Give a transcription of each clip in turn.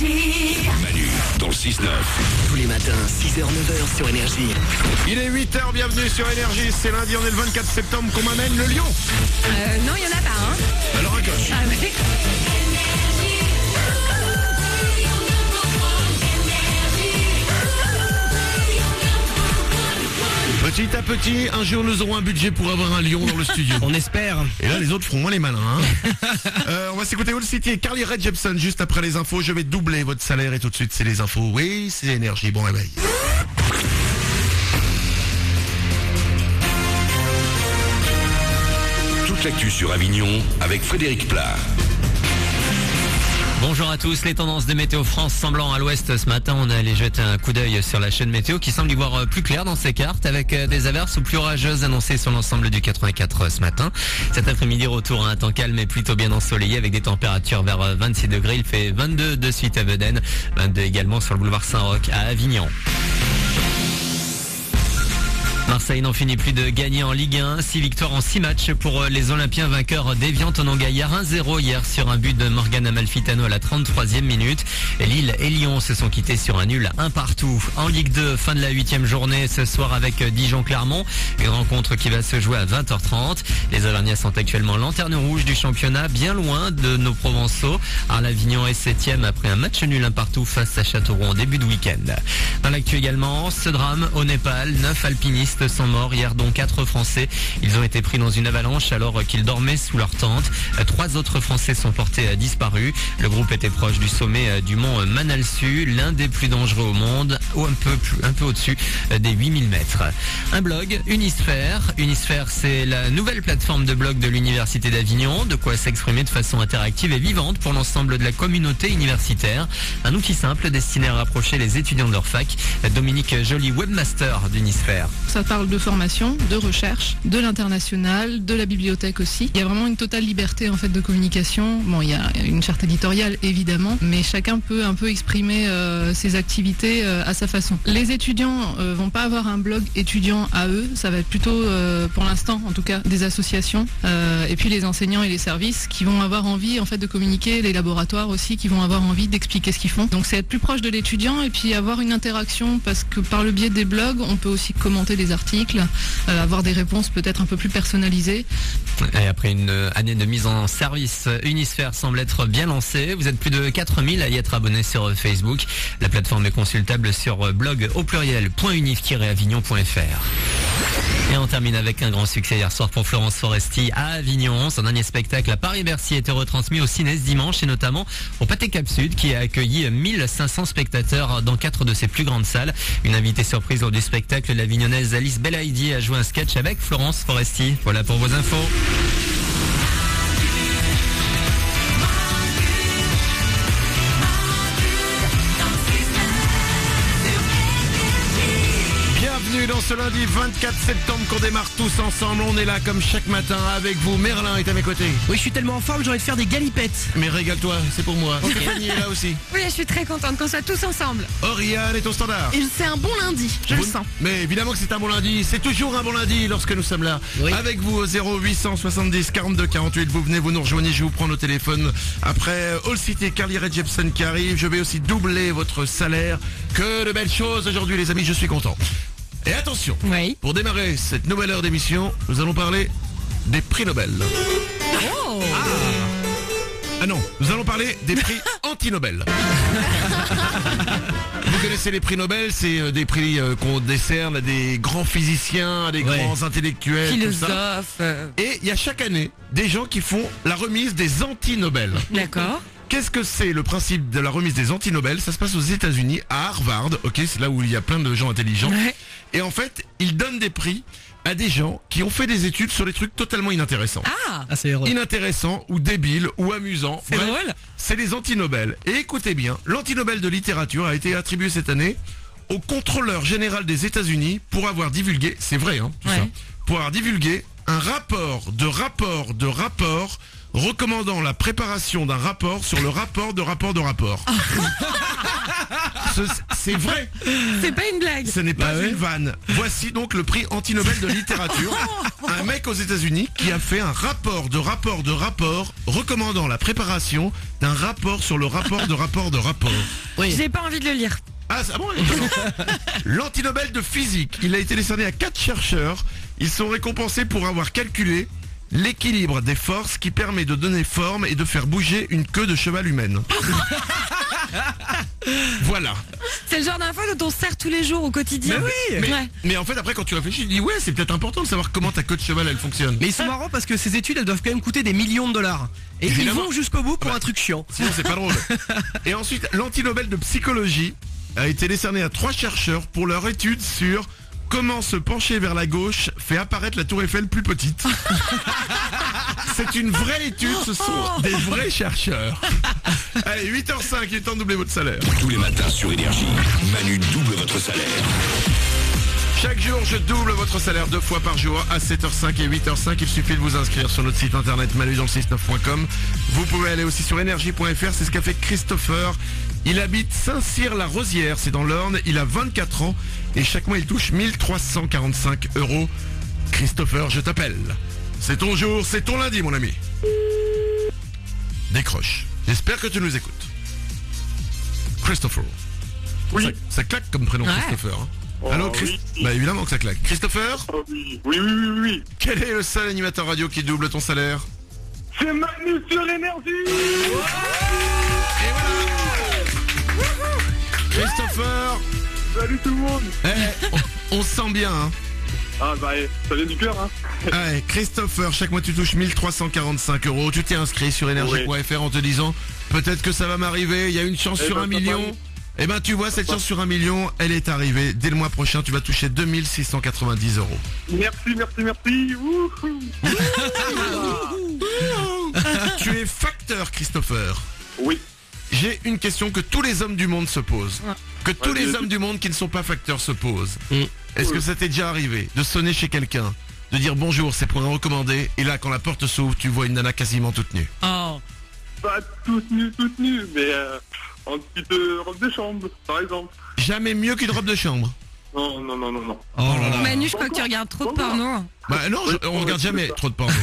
Manu, dans le 6-9. Tous les matins, 6h-9h sur Énergie. Il est 8h, bienvenue sur Énergie. C'est lundi, on est le 24 septembre qu'on m'amène le lion. Non, il n'y en a pas, hein. Alors un coche. Ah ouais. Petit à petit, un jour nous aurons un budget pour avoir un lion dans le studio. On espère. Et là les autres feront moins les malins, hein. On va s'écouter All City et Carly Rae Jepsen juste après les infos. Je vais doubler votre salaire et tout de suite c'est les infos. Oui, c'est Énergie, bon réveil. Toute l'actu sur Avignon avec Frédéric Plat. Bonjour à tous, les tendances de Météo France semblant à l'ouest ce matin, on est allé jeter un coup d'œil sur la chaîne météo qui semble y voir plus clair dans ses cartes avec des averses ou plus orageuses annoncées sur l'ensemble du 84 ce matin. Cet après-midi, retour à un temps calme et plutôt bien ensoleillé avec des températures vers 26 degrés. Il fait 22 de suite à Vedène, 22 également sur le boulevard Saint-Roch à Avignon. Marseille n'en finit plus de gagner en Ligue 1. 6 victoires en 6 matchs pour les Olympiens vainqueurs d'Évian Tonon-Gaillard. 1-0 hier sur un but de Morgan Amalfitano à la 33e minute. Lille et Lyon se sont quittés sur un nul 1 partout. En Ligue 2, fin de la 8e journée ce soir avec Dijon-Clermont. Une rencontre qui va se jouer à 20h30. Les Auvergnats sont actuellement lanterne rouge du championnat, bien loin de nos Provençaux. Arles-Avignon est 7e après un match nul 1 partout face à Châteauroux en début de week-end. Dans l'actu également, ce drame au Népal, 9 alpinistes sont morts hier, dont 4 Français. Ils ont été pris dans une avalanche alors qu'ils dormaient sous leur tente. 3 autres Français sont portés disparus. Le groupe était proche du sommet du mont Manalsu, l'un des plus dangereux au monde, ou un peu au-dessus des 8000 mètres. Un blog, Unisphère. Unisphère, c'est la nouvelle plateforme de blog de l'Université d'Avignon, de quoi s'exprimer de façon interactive et vivante pour l'ensemble de la communauté universitaire. Un outil simple destiné à rapprocher les étudiants de leur fac. Dominique Joly, webmaster d'Unisphère. Ça parle de formation, de recherche, de l'international, de la bibliothèque aussi. Il y a vraiment une totale liberté en fait de communication. Bon, il y a une charte éditoriale évidemment, mais chacun peut un peu exprimer ses activités à sa façon. Les étudiants vont pas avoir un blog étudiant à eux, ça va être plutôt pour l'instant en tout cas des associations et puis les enseignants et les services qui vont avoir envie en fait de communiquer, les laboratoires aussi qui vont avoir envie d'expliquer ce qu'ils font. Donc c'est être plus proche de l'étudiant et puis avoir une interaction parce que par le biais des blogs, on peut aussi commenter des articles, avoir des réponses peut-être un peu plus personnalisées. Et après une année de mise en service, Unisphère semble être bien lancée. Vous êtes plus de 4000 à y être abonnés sur Facebook. La plateforme est consultable sur blog au pluriel.unif-avignon.fr. Et on termine avec un grand succès hier soir pour Florence Foresti à Avignon. Son dernier spectacle à Paris-Bercy a été retransmis au Ciné ce dimanche et notamment au Pâté Cap Sud qui a accueilli 1500 spectateurs dans 4 de ses plus grandes salles. Une invitée surprise lors du spectacle, l'Avignonnaise Alice Belaïdi a joué un sketch avec Florence Foresti. Voilà pour vos infos. Bienvenue dans ce lundi 24 septembre qu'on démarre tous ensemble. On est là comme chaque matin avec vous. Merlin est à mes côtés. Oui, je suis tellement en forme, j'ai envie de faire des galipettes. Mais régale-toi, c'est pour moi. Stéphanie est là aussi. Oui, je suis très contente qu'on soit tous ensemble. Oriane est au standard. Et c'est un bon lundi, je le sens. Mais évidemment que c'est un bon lundi. C'est toujours un bon lundi lorsque nous sommes là. Oui. Avec vous au 0870 42 48. Vous venez, vous nous rejoignez. Je vous prends nos téléphones. Après All City, Carly Rae Jepsen qui arrive. Je vais aussi doubler votre salaire. Que de belles choses aujourd'hui les amis. Je suis content. Et attention, Oui. pour démarrer cette nouvelle heure d'émission, nous allons parler des prix Nobel. Oh. Ah non, nous allons parler des prix anti-Nobel. Vous connaissez les prix Nobel, c'est des prix qu'on décerne à des grands physiciens, à des grands intellectuels, tout ça. Philosophe. Et il y a chaque année des gens qui font la remise des anti-Nobel. D'accord. Qu'est-ce que c'est le principe de la remise des anti-Nobel? Ça se passe aux États-Unis, à Harvard, ok, c'est là où il y a plein de gens intelligents. Ouais. Et en fait, ils donnent des prix à des gens qui ont fait des études sur des trucs totalement inintéressants. Ah. c'est heureux. Inintéressants ou débiles ou amusants. C'est Bref, drôle. c'est les anti-Nobel. Et écoutez bien, l'anti-Nobel de littérature a été attribué cette année au contrôleur général des États-Unis pour avoir divulgué, c'est vrai, hein, tout Ouais. ça, pour avoir divulgué un rapport recommandant la préparation d'un rapport sur le rapport de rapport. C'est vrai, C'est pas une blague. ce n'est pas une vanne. Voici donc le prix anti-Nobel de littérature. un mec aux États-Unis qui a fait un rapport recommandant la préparation d'un rapport sur le rapport de rapport. J'ai pas envie de le lire. Ah, c'est bon. L'anti-Nobel de physique, il a été décerné à 4 chercheurs. Ils sont récompensés pour avoir calculé l'équilibre des forces qui permet de donner forme et de faire bouger une queue de cheval humaine. Voilà. C'est le genre d'info dont on se sert tous les jours au quotidien. Mais en fait, après, quand tu réfléchis, tu dis ouais, c'est peut-être important de savoir comment ta queue de cheval elle fonctionne. Mais ils sont marrants parce que ces études elles doivent quand même coûter des millions de dollars. Et Évidemment. ils vont jusqu'au bout pour un truc chiant. Sinon, c'est pas drôle. Et ensuite, l'anti-Nobel de psychologie a été décerné à 3 chercheurs pour leur étude sur comment se pencher vers la gauche fait apparaître la tour Eiffel plus petite. C'est une vraie étude, ce sont des vrais chercheurs. Allez, 8h05, il est temps de doubler votre salaire. Tous les matins sur Énergie, Manu double votre salaire. Chaque jour, je double votre salaire 2 fois par jour à 7h05 et 8h05. Il suffit de vous inscrire sur notre site internet manudanle69.com. Vous pouvez aller aussi sur énergie.fr, c'est ce qu'a fait Christopher. Il habite Saint-Cyr-la-Rosière, c'est dans l'Orne, il a 24 ans et chaque mois il touche 1345 €. Christopher, je t'appelle. C'est ton jour, c'est ton lundi mon ami. Décroche. J'espère que tu nous écoutes. Christopher. Oui. Ça claque comme prénom, Ouais. Christopher. Hein. Oh, Allô, oui. Bah évidemment que ça claque. Christopher, Oh, oui. quel est le seul animateur radio qui double ton salaire? C'est Manu sur Énergie. Et voilà. Christopher, Salut tout le monde. on se sent bien, hein. Ah bah ça vient du cœur hein. Ouais, Christopher, chaque mois tu touches 1345 €. Tu t'es inscrit sur énergie.fr en te disant peut-être que ça va m'arriver, il y a une chance sur 1 million. Eh ben tu vois, cette chance sur 1 million, elle est arrivée. Dès le mois prochain, tu vas toucher 2690 €. Merci. Wouhou. Tu es facteur, Christopher. Oui. J'ai une question que tous les hommes du monde se posent. Que tous Vas-y, les vas-y. hommes du monde qui ne sont pas facteurs se posent. Est-ce que ça t'est déjà arrivé de sonner chez quelqu'un, de dire bonjour, c'est pour un recommandé, et là quand la porte s'ouvre, tu vois une nana quasiment toute nue? Oh. Pas toute nue, mais en petite robe de chambre, par exemple. Jamais mieux qu'une robe de chambre. Non. Oh là là. Manu, je crois que tu regardes trop de porno. Bah non, on regarde jamais trop de porno.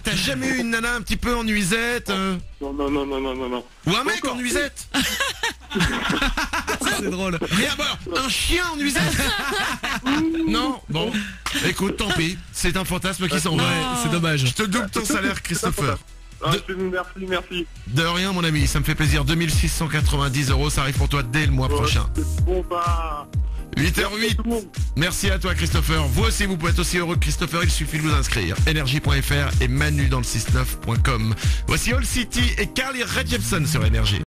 T'as jamais eu une nana un petit peu en nuisette Non. ou un mec en nuisette? C'est drôle. Mais d'abord, un chien en nuisette? Non. Bon, écoute, tant pis. C'est un fantasme qui s'en va. C'est dommage. Je te double ton salaire, Christopher. Ah, merci. De rien, mon ami, ça me fait plaisir. 2690 €, ça arrive pour toi dès le mois prochain. C'est bon bah. 8h08. Tout le monde. Merci à toi, Christopher. Vous aussi, vous pouvez être aussi heureux que Christopher. Il suffit de vous inscrire. Énergie.fr et Manu dans le 69.com. Voici All City et Carly Rae Jepsen sur Énergie.